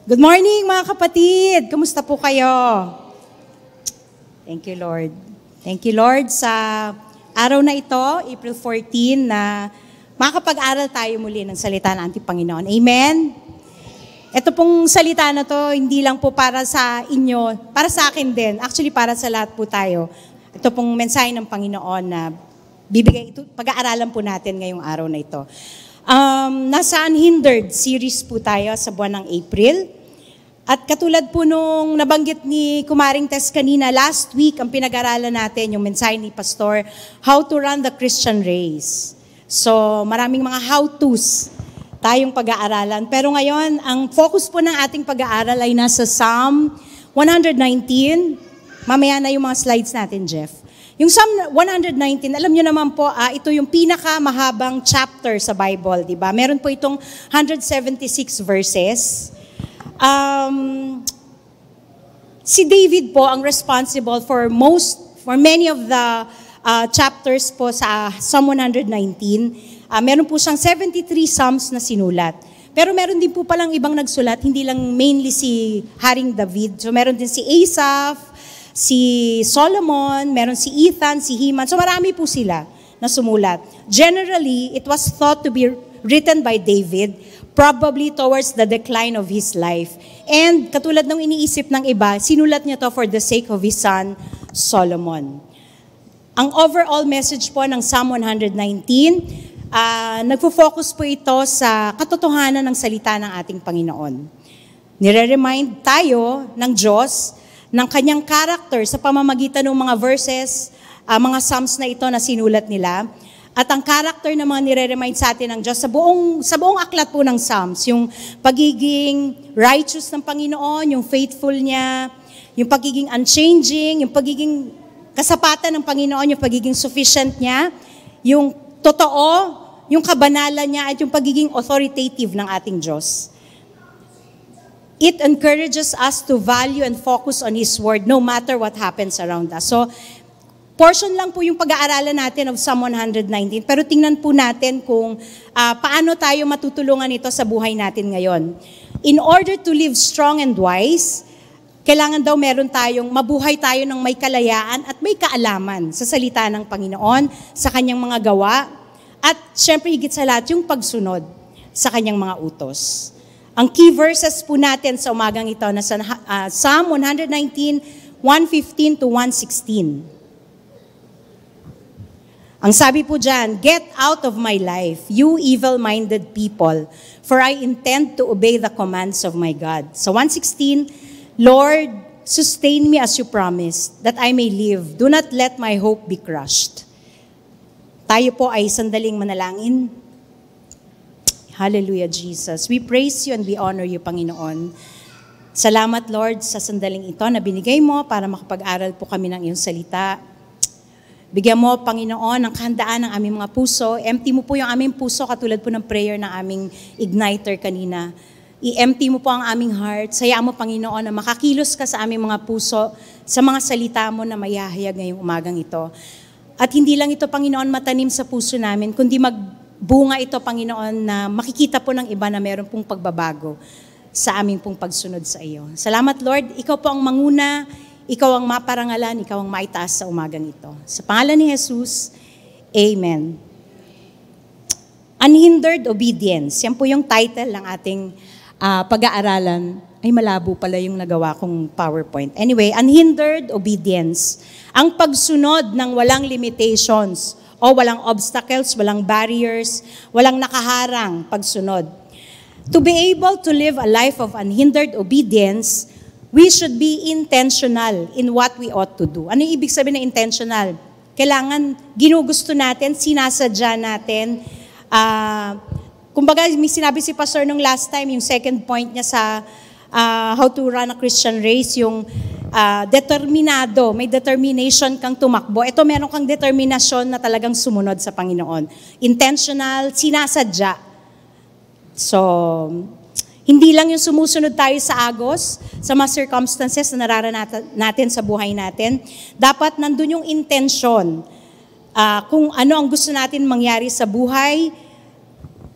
Good morning mga kapatid! Kumusta po kayo? Thank you Lord. Thank you Lord sa araw na ito, April 14, na makakapag-aral tayo muli ng salita ng ating Panginoon. Amen? Ito pong salita na to, hindi lang po para sa inyo, para sa akin din. Actually, para sa lahat po tayo. Ito pong mensahe ng Panginoon na bibigay ito, pag-aaralan po natin ngayong araw na ito. Nasa Unhindered series po tayo sa buwan ng April. At katulad po nung nabanggit ni Kumaring Tess kanina, last week ang pinag-aralan natin, yung mensahe ni Pastor, how to run the Christian race. So maraming mga how-tos tayong pag-aaralan. Pero ngayon, ang focus po ng ating pag-aaral ay nasa Psalm 119. Mamaya na yung mga slides natin, Jeff. Yung Psalm 119, alam nyo naman po, ito yung pinakamahabang chapter sa Bible, di ba? Meron po itong 176 verses. Si David po ang responsible for many of the chapters po sa Psalm 119. Meron po siyang 73 Psalms na sinulat. Pero meron din po palang ibang nagsulat, hindi lang mainly si Haring David. So meron din si Asaph, si Solomon, meron si Ethan, si Heman. So marami po sila na sumulat. Generally, it was thought to be written by David, probably towards the decline of his life. And katulad ng iniisip ng iba, sinulat niya to for the sake of his son, Solomon. Ang overall message po ng Psalm 119, nagfo-focus po ito sa katotohanan ng salita ng ating Panginoon. Nire-remind tayo ng Diyos ng kanyang character sa pamamagitan ng mga verses, mga Psalms na ito na sinulat nila. At ang character na mga nire-remind sa atin ng Diyos sa buong aklat po ng Psalms, yung pagiging righteous ng Panginoon, yung faithful niya, yung pagiging unchanging, yung pagiging kasapatan ng Panginoon, yung pagiging sufficient niya, yung totoo, yung kabanalan niya, at yung pagiging authoritative ng ating Diyos. It encourages us to value and focus on His Word no matter what happens around us. So, portion lang po yung pag-aaralan natin of Psalm 119, pero tingnan po natin kung paano tayo matutulungan ito sa buhay natin ngayon. In order to live strong and wise, kailangan daw mabuhay tayo ng may kalayaan at may kaalaman sa salita ng Panginoon, sa kanyang mga gawa, at syempre higit sa lahat yung pagsunod sa kanyang mga utos. Ang key verses po natin sa umagang ito na sa Psalm 119, 115 to 116. Ang sabi po dyan, "Get out of my life, you evil-minded people, for I intend to obey the commands of my God." So 116, "Lord, sustain me as you promised, that I may live. Do not let my hope be crushed." Tayo po ay sandaling manalangin. Hallelujah, Jesus. We praise you and we honor you, Panginoon. Salamat, Lord, sa sandaling ito na binigay mo para makapag-aral po kami ng iyong salita. Bigyan mo, Panginoon, ang kahandaan ng aming mga puso. Empty mo po yung aming puso, katulad po ng prayer ng aming igniter kanina. I-empty mo po ang aming heart. Hayaan mo, Panginoon, na makakilos ka sa aming mga puso, sa mga salita mo na mayahayag ngayong umagang ito. At hindi lang ito, Panginoon, matanim sa puso namin, kundi magbunga ito, Panginoon, na makikita po ng iba na meron pong pagbabago sa aming pong pagsunod sa iyo. Salamat, Lord. Ikaw po ang manguna. Ikaw ang maparangalan, ikaw ang maitaas sa umagang ito. Sa pangalan ni Jesus, Amen. Unhindered Obedience. Yan po yung title ng ating pag-aaralan. Ay, malabo pala yung nagawa kong PowerPoint. Anyway, Unhindered Obedience. Ang pagsunod ng walang limitations o walang obstacles, walang barriers, walang nakaharang pagsunod. To be able to live a life of unhindered obedience, we should be intentional in what we ought to do. Ano yung ibig sabihin na intentional? Kailangan ginugusto natin, sinasadya natin. Kumbaga, may sinabi si Pastor nung last time, yung second point niya sa how to run a Christian race, yung determinado, may determination kang tumakbo. Ito, meron kang determinasyon na talagang sumunod sa Panginoon. Intentional, sinasadya. So, hindi lang yung sumusunod tayo sa agos, sa mga circumstances na nararanasan natin sa buhay natin. Dapat nandun yung intention. Kung ano ang gusto natin mangyari sa buhay,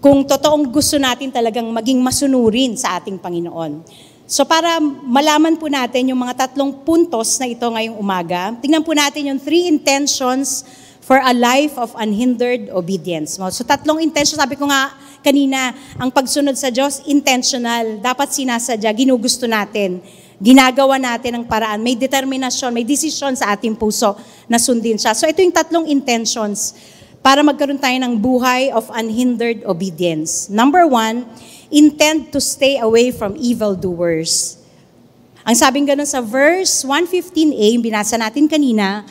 kung totoong gusto natin talagang maging masunurin sa ating Panginoon. So para malaman po natin yung mga tatlong puntos na ito ngayong umaga, tingnan po natin yung 3 intentions for a life of unhindered obedience. So tatlong intention, sabi ko nga kanina, ang pagsunod sa Diyos, intentional. Dapat sinasadya, ginugusto natin. Ginagawa natin ang paraan. May determinasyon, may desisyon sa ating puso na sundin siya. So ito yung tatlong intentions para magkaroon tayo ng buhay of unhindered obedience. Number 1, intend to stay away from evildoers. Ang sabing ganun sa verse 115a, yung binasa natin kanina,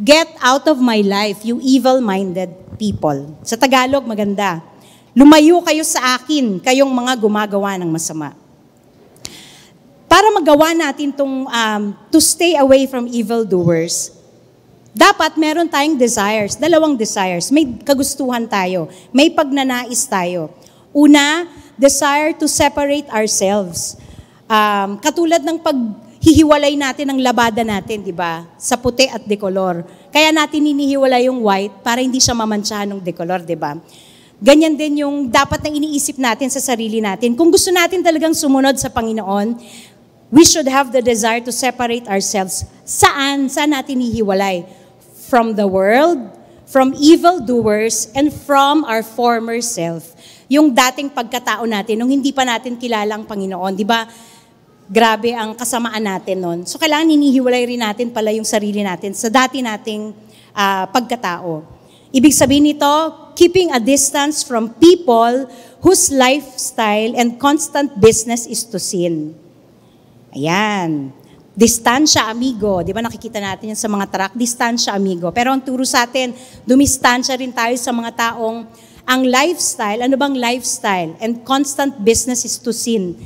get out of my life, you evil-minded people. Sa Tagalog, maganda. Lumayo kayo sa akin, kayong mga gumagawa ng masama. Para magawa natin itong to stay away from evildoers, dapat meron tayong desires, 2 desires. May kagustuhan tayo, may pagnanais tayo. Una, desire to separate ourselves. Katulad ng paghihiwalay natin ng labada natin, di ba? Sa puti at decolor. Kaya natin hinihiwalay yung white para hindi siya mamantsahan ng decolor, di ba? Ganyan din yung dapat na iniisip natin sa sarili natin. Kung gusto natin talagang sumunod sa Panginoon, we should have the desire to separate ourselves. Saan? Saan natin hihiwalay? From the world, from evildoers, and from our former self. Yung dating pagkatao natin, nung hindi pa natin kilala ang Panginoon, di ba? Grabe ang kasamaan natin nun. So kailangan hinihiwalay rin natin pala yung sarili natin sa dati nating pagkatao. Ibig sabihin nito, keeping a distance from people whose lifestyle and constant business is to sin. Ayan. Distansya, amigo. Di ba nakikita natin yan sa mga truck? Distansya, amigo. Pero ang turo sa atin, dumistansya rin tayo sa mga taong ang lifestyle, ano bang lifestyle? And constant business is to sin.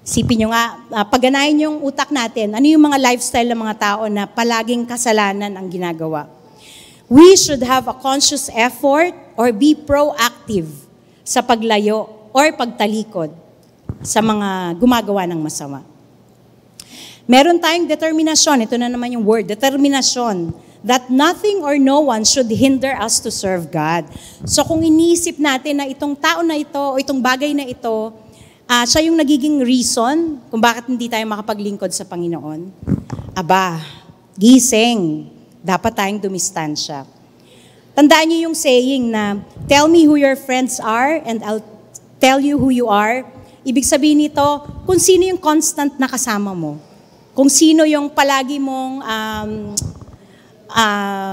Sipin nyo nga, pagganahin yung utak natin, ano yung mga lifestyle ng mga tao na palaging kasalanan ang ginagawa? We should have a conscious effort or be proactive sa paglayo or pagtalikod sa mga gumagawa ng masama. Meron tayong determinasyon, ito na naman yung word, determinasyon, that nothing or no one should hinder us to serve God. So kung iniisip natin na itong tao na ito o itong bagay na ito, siya yung nagiging reason kung bakit hindi tayo makapaglingkod sa Panginoon, aba, gising, dapat tayong dumistansya. Tandaan niyo yung saying na, tell me who your friends are and I'll tell you who you are. Ibig sabihin nito, kung sino yung constant na kasama mo. Kung sino yung palagi mong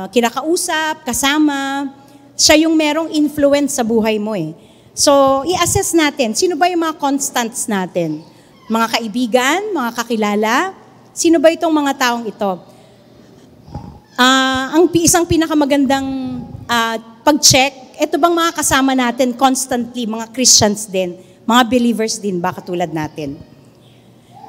kinakausap, kasama, siya yung merong influence sa buhay mo eh. So, i-assess natin, sino ba yung mga constants natin? Mga kaibigan, mga kakilala, sino ba itong mga taong ito? Ang isang pinakamagandang pag-check, ito bang mga kasama natin constantly, mga Christians din, mga believers din ba katulad natin?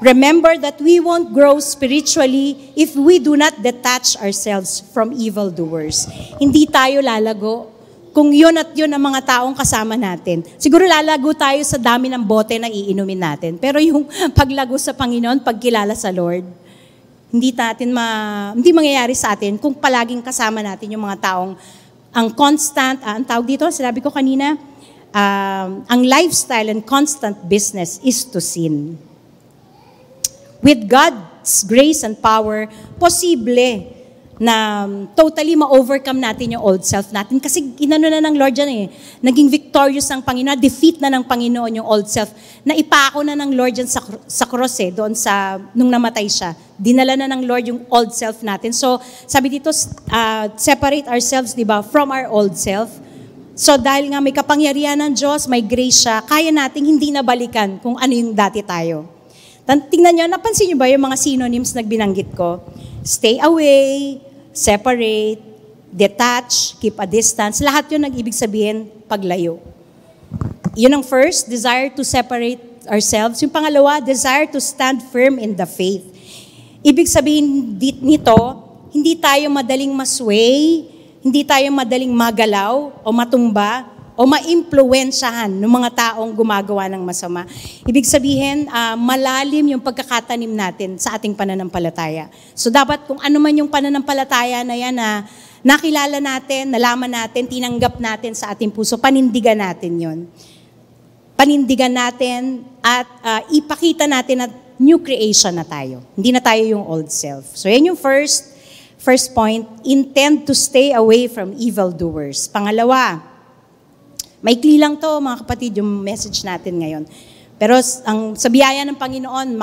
Remember that we won't grow spiritually if we do not detach ourselves from evildoers. Hindi tayo lalago kung yun at yun ang mga taong kasama natin. Siguro lalago tayo sa dami ng bote na iinumin natin. Pero yung paglago sa Panginoon, pagkilala sa Lord, hindi mangyayari sa atin kung palaging kasama natin yung mga taong ang constant, ang tawag dito, sinabi ko kanina, ang lifestyle and constant business is to sin. With God's grace and power, posible na totally ma-overcome natin yung old self natin. Kasi inano na ng Lord yan eh. Naging victorious ang Panginoon, defeat na ng Panginoon yung old self. Naipako na ng Lord yan sa cross eh, doon nung namatay siya. Dinala na ng Lord yung old self natin. So, sabi dito, separate ourselves, di ba, from our old self. So, dahil nga may kapangyarihan ng Diyos, may grace siya, kaya nating hindi nabalikan kung ano yung dati tayo. Tingnan nyo, napansin nyo ba yung mga synonyms na binanggit ko? Stay away, separate, detach, keep a distance. Lahat yun nag-ibig sabihin, paglayo. Yun ang first, desire to separate ourselves. Yung pangalawa, desire to stand firm in the faith. Ibig sabihin nito, hindi tayo madaling masway, hindi tayo madaling magalaw o matumba, o ma-impluwensyahan ng mga taong gumagawa ng masama. Ibig sabihin, malalim yung pagkakatanim natin sa ating pananampalataya. So dapat kung ano man yung pananampalataya na yan na nakilala natin, nalaman natin, tinanggap natin sa ating puso, panindigan natin yon. panindigan natin at ipakita natin na new creation na tayo. Hindi na tayo yung old self. So yan yung first point, intend to stay away from evildoers. Pangalawa, maikli lang to mga kapatid yung message natin ngayon. Pero sa biyaya ng Panginoon,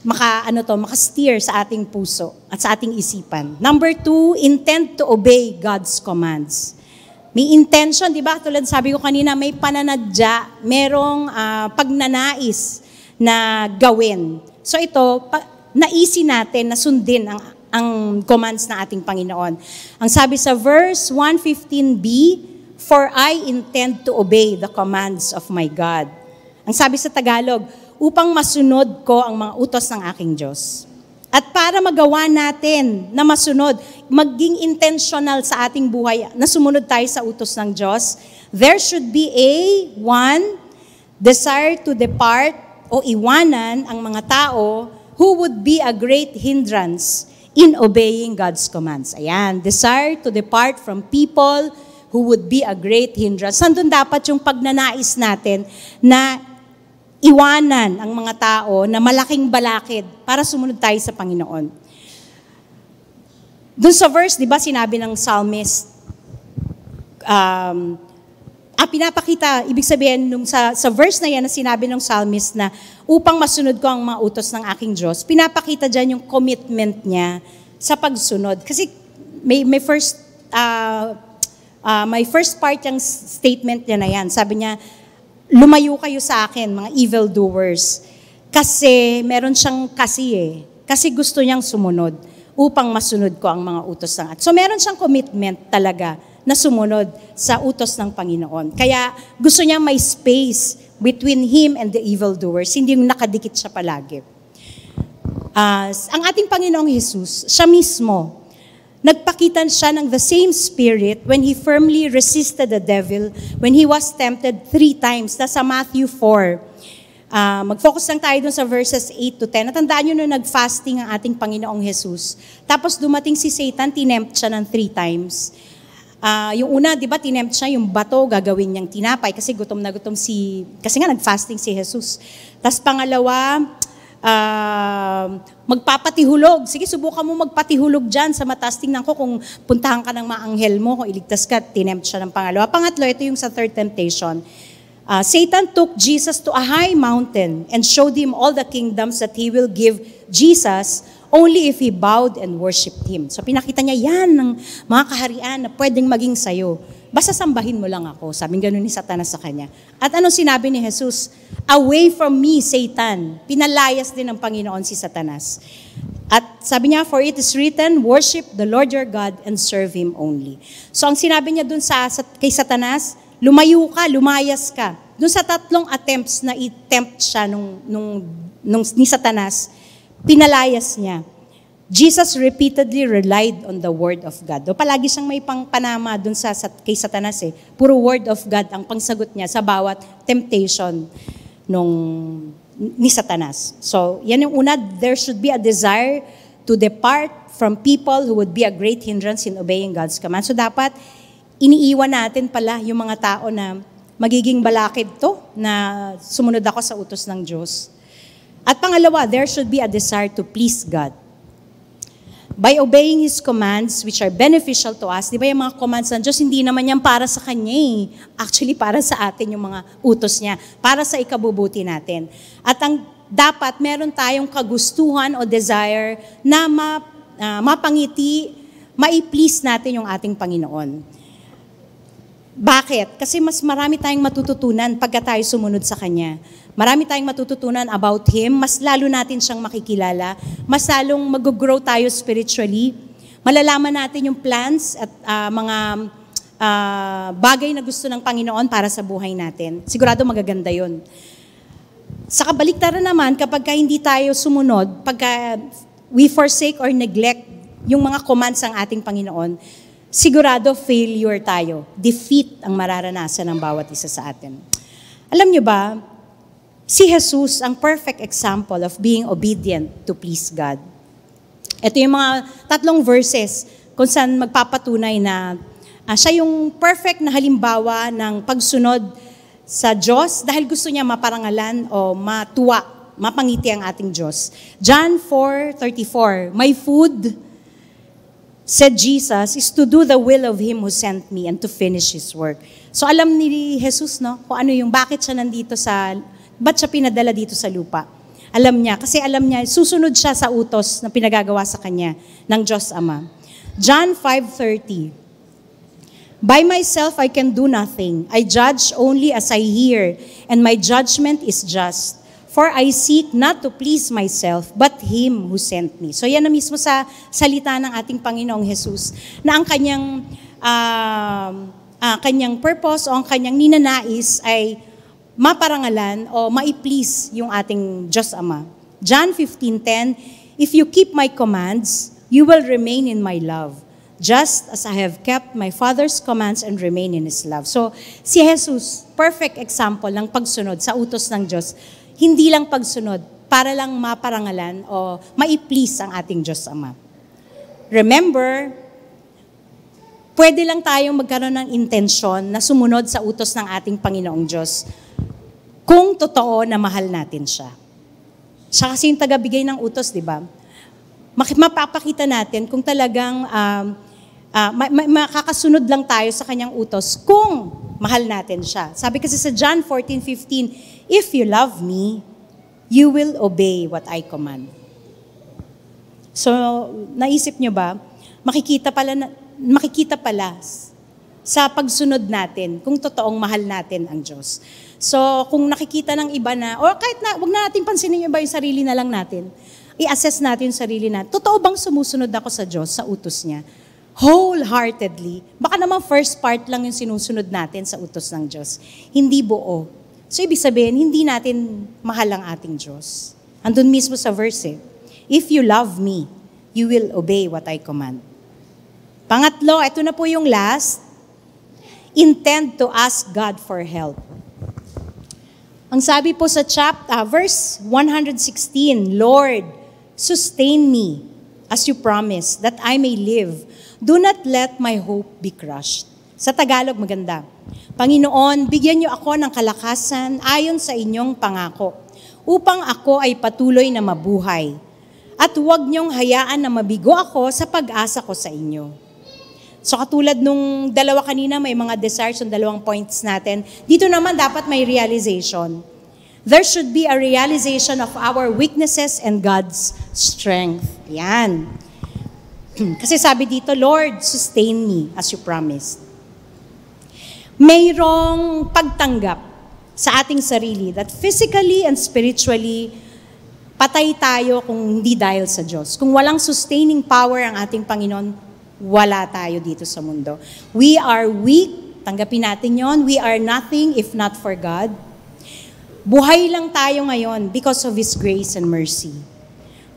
maka-steer sa ating puso at sa ating isipan. Number 2, intend to obey God's commands. May intention, di ba? Tulad sabi ko kanina, may pananadya, merong pagnanais na gawin. So ito, naisin natin na sundin ang commands ng ating Panginoon. Ang sabi sa verse 115b, for I intend to obey the commands of my God. Ang sabi sa Tagalog, upang masunod ko ang mga utos ng aking Diyos. At para magawa natin na masunod, maging intentional sa ating buhay na sumunod tayo sa utos ng Diyos, there should be desire to depart o iwanan ang mga tao who would be a great hindrance in obeying God's commands. Ayan, desire to depart from people who would be a great hindrance. Sandun dapat yung pagnanais natin na iwanan ang mga tao na malaking balakid para sumunod tayo sa Panginoon. Doon sa verse, di ba, sinabi ng psalmist, pinapakita, ibig sabihin, sa verse na yan na sinabi ng psalmist na upang masunod ko ang mga utos ng aking Diyos, pinapakita dyan yung commitment niya sa pagsunod. Kasi may first part yung statement niya na yan. Sabi niya, lumayo kayo sa akin, mga evildoers. Kasi, meron siyang kasi gusto niyang sumunod upang masunod ko ang mga utos ng at. So, meron siyang commitment talaga na sumunod sa utos ng Panginoon. Kaya, gusto niya may space between him and the evildoers. Hindi yung nakadikit siya palagi. Ang ating Panginoong Jesus, siya mismo, nagpakita siya ng the same spirit when he firmly resisted the devil when he was tempted 3 times. Nasa Matthew 4. Mag-focus lang tayo dun sa verses 8 to 10. Natandaan nyo nung nag-fasting ang ating Panginoong Jesus. Tapos dumating si Satan, tinempt siya ng 3 times. Yung una, di ba, tinempt siya yung bato, gagawin niyang tinapay kasi gutom na gutom kasi nga nag-fasting si Jesus. Tapos pangalawa, magpapatihulog. Sige, subukan mo magpatihulog dyan sa mataas. Tingnan ko kung puntahan ka ng mga anghel mo, kung iligtas ka, tinempt siya ng pangalawa. Pangatlo, ito yung sa third temptation. Satan took Jesus to a high mountain and showed him all the kingdoms that he will give Jesus only if he bowed and worshipped him. So pinakita niya, yan ng mga kaharian na pwedeng maging sayo. Basta sambahin mo lang ako. Sabing ganun ni Satanas sa kanya. At anong sinabi ni Jesus? Away from me, Satan. Pinalayas din ng Panginoon si Satanas. At sabi niya, for it is written, worship the Lord your God and serve Him only. So ang sinabi niya dun kay Satanas, lumayo ka, lumayas ka. Dun sa 3 attempts na i-tempt siya ni Satanas, pinalayas niya. Jesus repeatedly relied on the Word of God. Palagi siyang may panama dun kay Satanas Puro Word of God ang pangsagot niya sa bawat temptation ni Satanas. So, yan yung una, there should be a desire to depart from people who would be a great hindrance in obeying God's command. So, dapat iniiwan natin pala yung mga tao na magiging balakid to na sumunod ako sa utos ng Diyos. At pangalawa, there should be a desire to please God. By obeying His commands, which are beneficial to us, di ba yung mga commands ng Diyos, hindi naman yan para sa Kanya Actually, para sa atin yung mga utos niya, para sa ikabubuti natin. At dapat meron tayong kagustuhan o desire na mapangiti, mai-please natin yung ating Panginoon. Bakit? Kasi mas marami tayong matututunan pagka tayo sumunod sa Kanya. Marami tayong matututunan about Him, mas lalo natin siyang makikilala, mas lalong mag-grow tayo spiritually, malalaman natin yung plans at mga bagay na gusto ng Panginoon para sa buhay natin. Sigurado magaganda yun. Sa kabaliktaran naman, kapag hindi tayo sumunod, pagka we forsake or neglect yung mga commands ng ating Panginoon, sigurado failure tayo. Defeat ang mararanasan ng bawat isa sa atin. Alam nyo ba, si Jesus ang perfect example of being obedient to please God. Ito yung mga 3 verses kung saan magpapatunay na siya yung perfect na halimbawa ng pagsunod sa Diyos dahil gusto niya maparangalan o matuwa, mapangiti ang ating Diyos. John 4:34, "My food," said Jesus, "is to do the will of Him who sent me and to finish His work." So alam ni Jesus, no, kung ano yung bakit siya nandito ba't siya pinadala dito sa lupa. Alam niya, kasi alam niya, susunod siya sa utos na pinagagawa sa kanya ng Diyos Ama. John 5:30, "By myself I can do nothing. I judge only as I hear, and my judgment is just. For I seek not to please myself, but Him who sent me." So yan na mismo sa salita ng ating Panginoong Jesus, na ang kanyang purpose o ang kanyang ninanais ay maparangalan o mai-please yung ating Diyos Ama. John 15:10, "If you keep my commands, you will remain in my love, just as I have kept my Father's commands and remain in His love." So, si Jesus, perfect example ng pagsunod sa utos ng Diyos. Hindi lang pagsunod, para lang maparangalan o mai-please ang ating Diyos Ama. Remember, pwede lang tayong magkaroon ng intensyon na sumunod sa utos ng ating Panginoong Diyos kung totoo na mahal natin siya. Siya kasi yung tagabigay ng utos, di ba? Mapapakita natin kung talagang makakasunod lang tayo sa kanyang utos kung mahal natin siya. Sabi kasi sa John 14:15, "If you love me, you will obey what I command." So, naisip nyo ba, makikita pala sa pagsunod natin kung totoong mahal natin ang Diyos. So, kung nakikita ng iba na, o kahit na, wag na natin pansinin yung iba, yung sarili na lang natin. I-assess natin yung sarili natin. Totoo bang sumusunod ako sa Diyos, sa utos niya? Wholeheartedly. Baka naman first part lang yung sinusunod natin sa utos ng Diyos. Hindi buo. So, ibig sabihin, hindi natin mahal ang ating Diyos. Andun mismo sa verse, "If you love me, you will obey what I command." Pangatlo, ito na po yung last, intend to ask God for help. Ang sabi po sa verse 116, "Lord, sustain me as you promised, that I may live. Do not let my hope be crushed." Sa Tagalog, maganda. "Panginoon, bigyan niyo ako ng kalakasan ayon sa inyong pangako, upang ako ay patuloy na mabuhay. At huwag niyong hayaan na mabigo ako sa pag-asa ko sa inyo." So katulad nung dalawa kanina, may mga desires yung dalawang points natin. Dito naman dapat may realization. There should be a realization of our weaknesses and God's strength. Yan. Kasi sabi dito, "Lord, sustain me as you promised." Mayroong pagtanggap sa ating sarili that physically and spiritually, patay tayo kung hindi dahil sa Diyos. Kung walang sustaining power ang ating Panginoon, wala tayo dito sa mundo. We are weak, tanggapin natin yon. We are nothing if not for God. Buhay lang tayo ngayon because of His grace and mercy.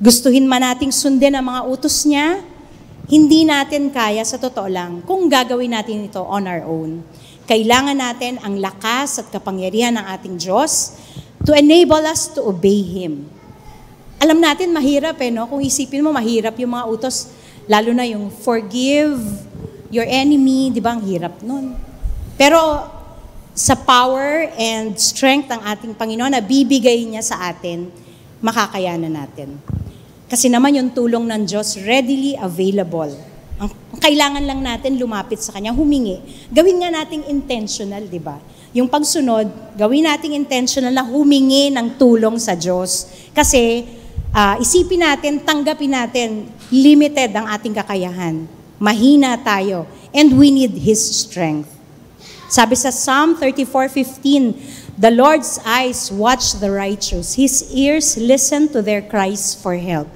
Gustuhin man nating sundin ang mga utos niya, hindi natin kaya sa totoo lang kung gagawin natin ito on our own. Kailangan natin ang lakas at kapangyarihan ng ating Diyos to enable us to obey Him. Alam natin mahirap no? Kung isipin mo mahirap yung mga utos, lalo na yung forgive your enemy, di ba? Ang hirap nun. Pero sa power and strength ng ating Panginoon na bibigay niya sa atin, makakayanan natin. Kasi naman yung tulong ng Diyos readily available. Ang kailangan lang natin lumapit sa Kanya, humingi. Gawin nga nating intentional, di ba? Yung pagsunod, gawin nating intentional na humingi ng tulong sa Diyos. Kasi isipin natin, tanggapin natin, limited ang ating kakayahan. Mahina tayo. And we need His strength. Sabi sa Psalm 34:15, "The Lord's eyes watch the righteous. His ears listen to their cries for help."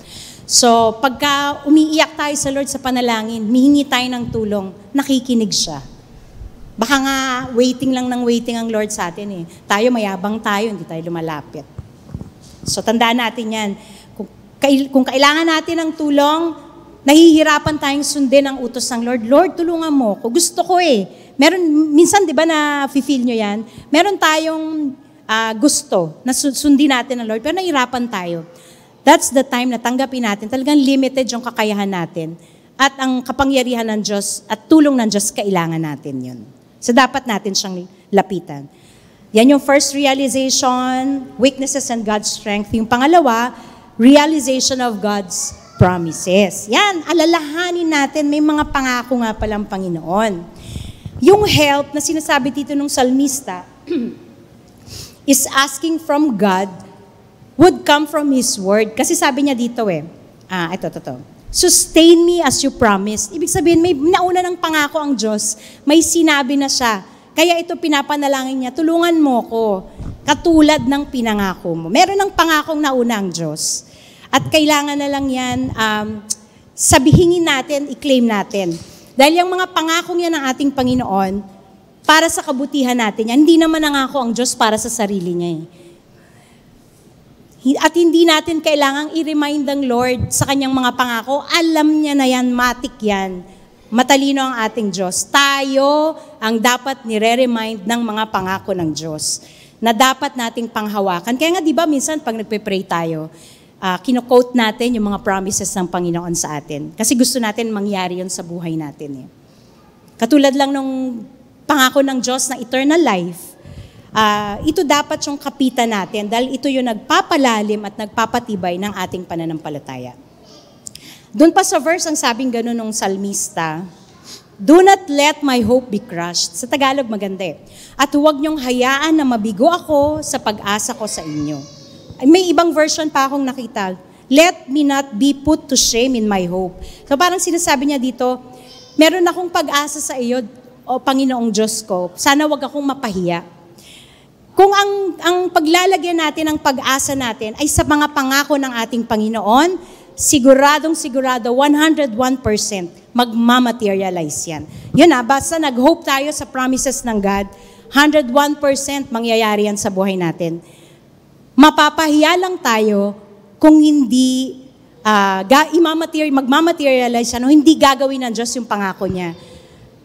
So, pagka umiiyak tayo sa Lord sa panalangin, mihingi tayo ng tulong, nakikinig siya. Baka nga waiting lang ng waiting ang Lord sa atin Tayo mayabang tayo, hindi tayo lumalapit. So, tandaan natin yan. Kung kailangan natin ng tulong, nahihirapan tayong sundin ang utos ng Lord. "Lord, tulungan mo ko. Gusto ko minsan, di ba na feel nyo yan? Meron tayong gusto na sundin natin ng Lord, pero nahihirapan tayo. That's the time na tanggapin natin. Talagang limited yung kakayahan natin. At ang kapangyarihan ng Diyos at tulong ng Diyos, kailangan natin yun. So dapat natin siyang lapitan. Yan yung first realization, weaknesses and God's strength. Yung pangalawa, realization of God's promises. Yan, alalahanin natin, may mga pangako nga palang Panginoon. Yung help na sinasabi dito ng salmista is asking from God would come from His Word. Kasi sabi niya dito ito. Sustain me as you promised. Ibig sabihin, may nauna ng pangako ang Diyos, may sinabi na siya. Kaya ito pinapanalangin niya, tulungan mo ko, katulad ng pinangako mo. Meron ng pangakong nauna ang Diyos. At kailangan na lang yan, sabihingin natin, i-claim natin. Dahil yung mga pangakong yan ng ating Panginoon, para sa kabutihan natin yan, hindi naman nangako ang Diyos para sa sarili niya. At hindi natin kailangang i-remind ng Lord sa kanyang mga pangako. Alam niya na yan, matik yan. Matalino ang ating Diyos. Tayo ang dapat nire-remind ng mga pangako ng Diyos na dapat nating panghawakan. Kaya nga, di ba, minsan pag nagpe-pray tayo, kino-quote natin yung mga promises ng Panginoon sa atin. Kasi gusto natin mangyari yun sa buhay natin. Katulad lang nung pangako ng Diyos na eternal life, ito dapat yung kapitan natin dahil ito yung nagpapalalim at nagpapatibay ng ating pananampalataya. Doon pa sa verse, ang sabing gano'n ng salmista, do not let my hope be crushed. Sa Tagalog, maganda At huwag niyong hayaan na mabigo ako sa pag-asa ko sa inyo. May ibang version pa akong nakita. Let me not be put to shame in my hope. So parang sinasabi niya dito, meron akong pag-asa sa iyo, o Panginoong Diyos ko. Sana wag akong mapahiya. Kung ang paglalagyan natin ng pag-asa natin ay sa mga pangako ng ating Panginoon, siguradong 101% magmamaterialize yan. Yun basta nag-hope tayo sa promises ng God, 101% mangyayari yan sa buhay natin. Mapapahiya lang tayo kung hindi magmamaterialize yan o hindi gagawin ng Diyos yung pangako niya.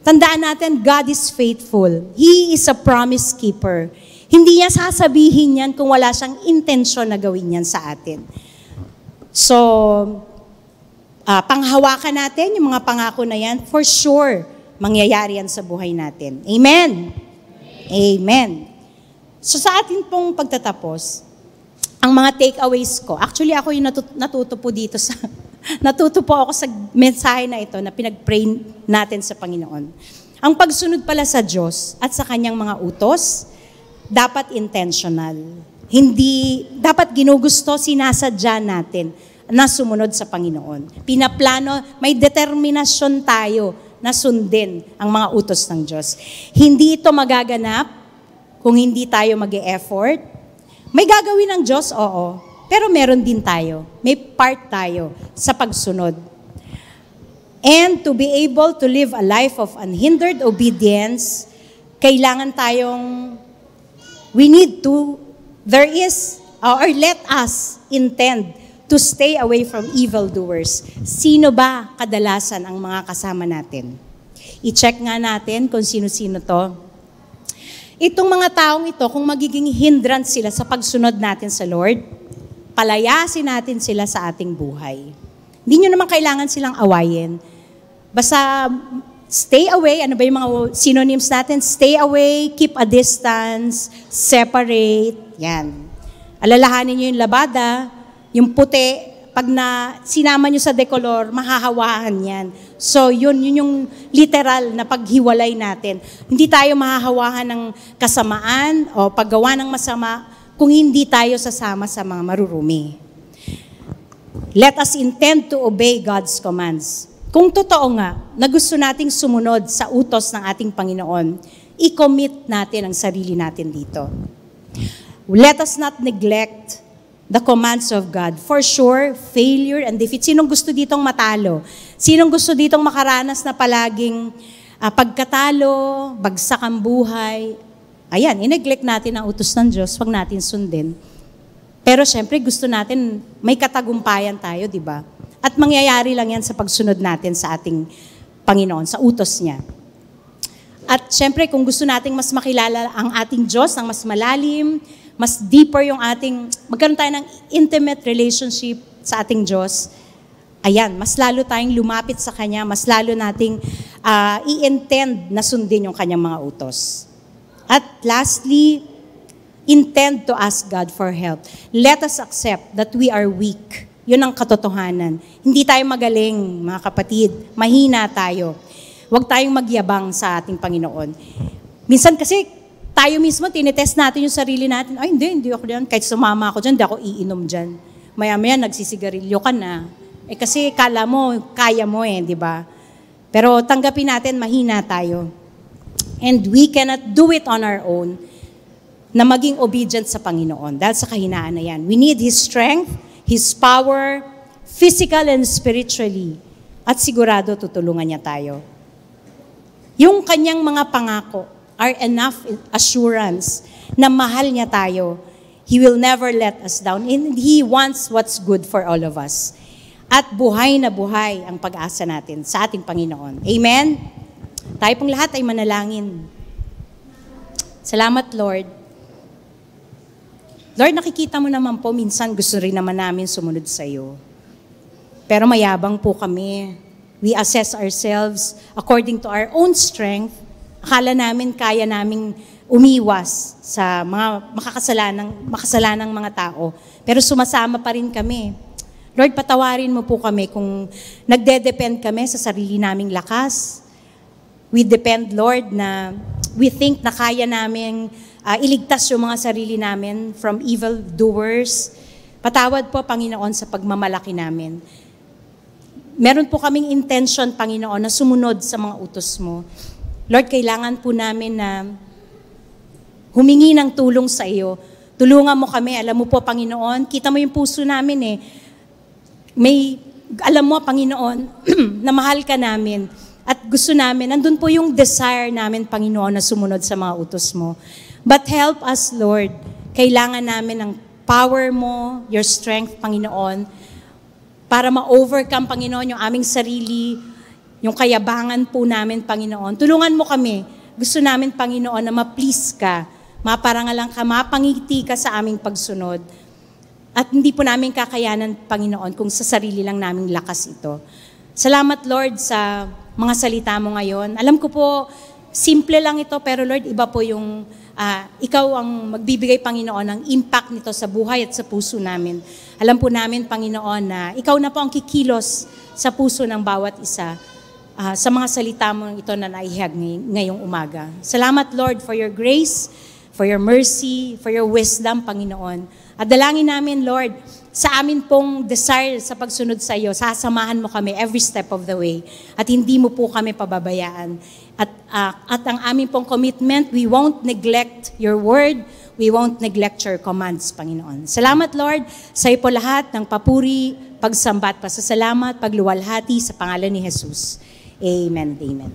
Tandaan natin, God is faithful. He is a promise keeper. Hindi niya sasabihin yan kung wala siyang intensyon na gawin yan sa atin. So, panghawakan natin yung mga pangako na yan, for sure, mangyayari yan sa buhay natin. Amen? Amen. So sa atin pong pagtatapos, ang mga takeaways ko, actually ako yung natuto po dito natuto po ako sa mensahe na ito na pinag-pray natin sa Panginoon. Ang pagsunod pala sa Diyos at sa kanyang mga utos, dapat intentional. Hindi, dapat ginugusto, sinasadya natin na sumunod sa Panginoon. Pinaplano, may determinasyon tayo na sundin ang mga utos ng Diyos. Hindi ito magaganap kung hindi tayo mag-e-effort. May gagawin ng Diyos, oo. Pero meron din tayo. May part tayo sa pagsunod. And to be able to live a life of unhindered obedience, kailangan tayong, let us intend to stay away from evildoers. Sino ba kadalasan ang mga kasama natin? I-check nga natin kung sino-sino to. Itong mga taong ito, kung magiging hindrance sila sa pagsunod natin sa Lord, palayasin natin sila sa ating buhay. Hindi nyo naman kailangan silang awayin. Basta stay away. Ano ba yung mga synonyms natin? Stay away, keep a distance, separate. Yan. Alalahanin nyo yung labada, yung puti, pag sinama nyo sa decolor, mahahawahan yan. So, yun yung literal na paghiwalay natin. Hindi tayo mahahawahan ng kasamaan o paggawa ng masama kung hindi tayo sasama sa mga marurumi. Let us intend to obey God's commands. Kung totoo nga na gusto nating sumunod sa utos ng ating Panginoon, i-commit natin ang sarili natin dito. Let us not neglect the commands of God. For sure, failure and defeat. Sinong gusto ditong matalo? Sinong gusto ditong makaranas na palaging pagkatalo, bagsak ang buhay? Ayan, i-neglect natin ang utos ng Diyos, wag natin sundin. Pero syempre, gusto natin, may katagumpayan tayo, di ba? At mangyayari lang yan sa pagsunod natin sa ating Panginoon, sa utos niya. At syempre, kung gusto nating mas makilala ang ating Diyos, ang mas malalim, mas deeper yung magkaroon tayo ng intimate relationship sa ating Diyos, ayan, mas lalo tayong lumapit sa Kanya, mas lalo nating i-intend na sundin yung Kanyang mga utos. At lastly, intend to ask God for help. Let us accept that we are weak. Yun ang katotohanan. Hindi tayo magaling, mga kapatid. Mahina tayo. Huwag tayong magyabang sa ating Panginoon. Minsan kasi, tayo mismo, tinetest natin yung sarili natin. Ay, hindi ako diyan. Kahit sumama ako diyan, hindi ako iinom diyan. Maya-maya, nagsisigarilyo ka na. Kasi kala mo, kaya mo di ba? Pero tanggapin natin, mahina tayo. And we cannot do it on our own na maging obedient sa Panginoon dahil sa kahinaan na yan. We need His strength, His power, physical and spiritually. At sigurado tutulungan niya tayo. Yung kanyang mga pangako are enough assurance na mahal niya tayo. He will never let us down. And He wants what's good for all of us. At buhay na buhay ang pag-asa natin sa ating Panginoon. Amen? Tayo pong lahat ay manalangin. Salamat, Lord. Lord, nakikita mo naman po, minsan gusto rin naman namin sumunod sa iyo. Pero mayabang po kami. We assess ourselves according to our own strength. Akala namin kaya naming umiwas sa mga makasalanang mga tao. Pero sumasama pa rin kami. Lord, patawarin mo po kami kung nagde-depend kami sa sarili naming lakas. We depend, Lord, na we think na kaya naming iligtas yung mga sarili namin from evil doers. Patawad po, Panginoon, sa pagmamalaki namin. Meron po kaming intention, Panginoon, na sumunod sa mga utos mo. Lord, kailangan po namin na humingi ng tulong sa iyo. Tulungan mo kami. Alam mo po, Panginoon, kita mo yung puso namin alam mo, Panginoon, na mahal ka namin. At gusto namin, nandun po yung desire namin, Panginoon, na sumunod sa mga utos mo. But help us, Lord. Kailangan namin ng power mo, your strength, Panginoon, para ma-overcome, Panginoon, yung aming sarili, yung kayabangan po namin, Panginoon. Tulungan mo kami. Gusto namin, Panginoon, na ma-please ka, maparangalan ka, mapangiti ka sa aming pagsunod. At hindi po namin kakayanan, Panginoon, kung sa sarili lang naming lakas ito. Salamat, Lord, sa mga salita mo ngayon. Alam ko po, simple lang ito, pero Lord, iba po yung ikaw ang magbibigay, Panginoon, ng impact nito sa buhay at sa puso namin. Alam po namin, Panginoon, na ikaw na po ang kikilos sa puso ng bawat isa sa mga salita mo ito na naihag ngayong umaga. Salamat, Lord, for your grace, for your mercy, for your wisdom, Panginoon. At dalangin namin, Lord, sa amin pong desire sa pagsunod sa iyo, sasamahan mo kami every step of the way. At hindi mo po kami pababayaan. At ang amin pong commitment, we won't neglect your word, we won't neglect your commands, Panginoon. Salamat, Lord, sa iyo po lahat ng papuri, pagsambat, pasasalamat, pagluwalhati sa pangalan ni Jesus. Amen. Amen.